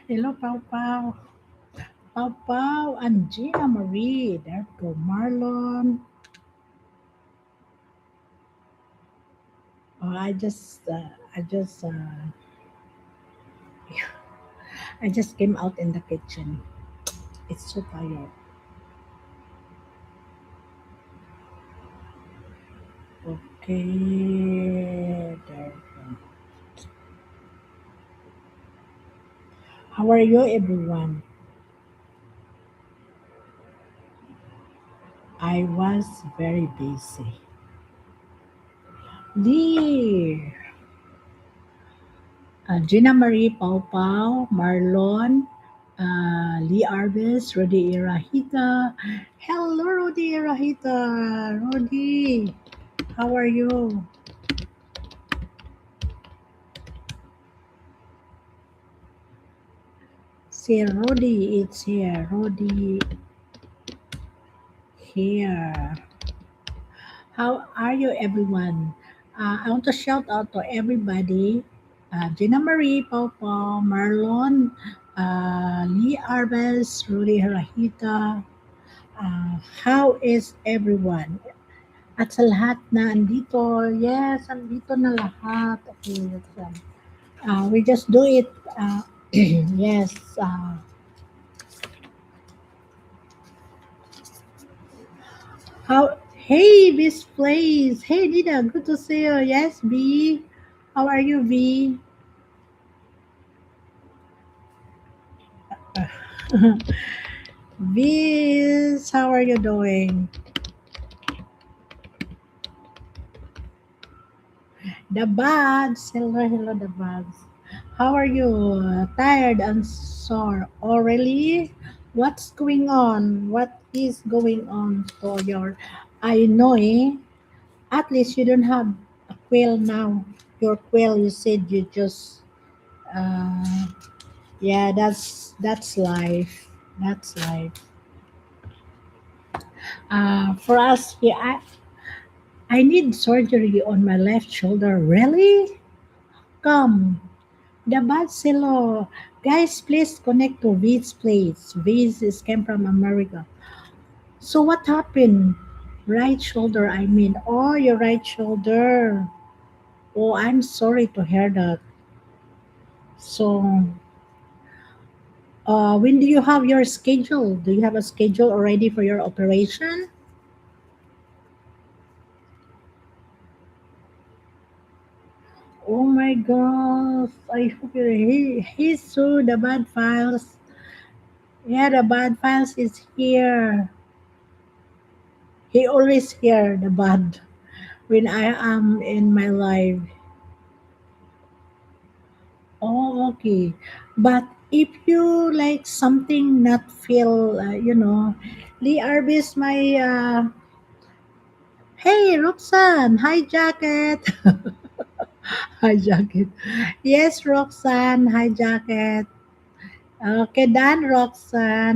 Hello, Pau Pau. Pau Pau and Gina Marie. There go Marlon. Oh, I just came out in the kitchen. It's so tired. Okay, there. How are you, everyone? I was very busy. Lee, Gina Marie, Pau Pau, Marlon, Lee Arvis, Rudy Irahita. Hello, Rudy Irahita. Rudy, how are you? See, Rudy, it's here. Rudy, here. How are you, everyone? I want to shout out to everybody. Gina Marie, Pau Pau, Marlon, Lee Arvis, Rudy Hirahita. How is everyone? At sa lahat na andito, yes, andito na lahat. Okay, we just do it. Yes. How? Hey, this place. Hey, Nina, good to see you. Yes, B. How are you, B? Biz, how are you doing? The bugs. Hello, hello, the bugs. How are you? Tired and sore. Oh, really? What's going on? What is going on to your I know, eh? At least you don't have a quill now. Your quill, you said you just, uh, yeah, that's life. That's life. For us here, I need surgery on my left shoulder. Really? Come. The Barcelo. Guys, please connect to V's place. V's is came from America. So what happened? Right shoulder, I mean. Oh, your right shoulder. Oh, I'm sorry to hear that. So, when do you have your schedule? Do you have a schedule already for your operation? Oh my gosh. I hope he's so the bad files. Yeah, the bad files is here. He always hear the bad when I am in my life. Oh, okay. But if you like something not feel, Lee Arbis, hey, Roxanne, hi, jacket. Hi, jacket. Yes, Roxanne, hi, jacket. Okay, done, Roxanne.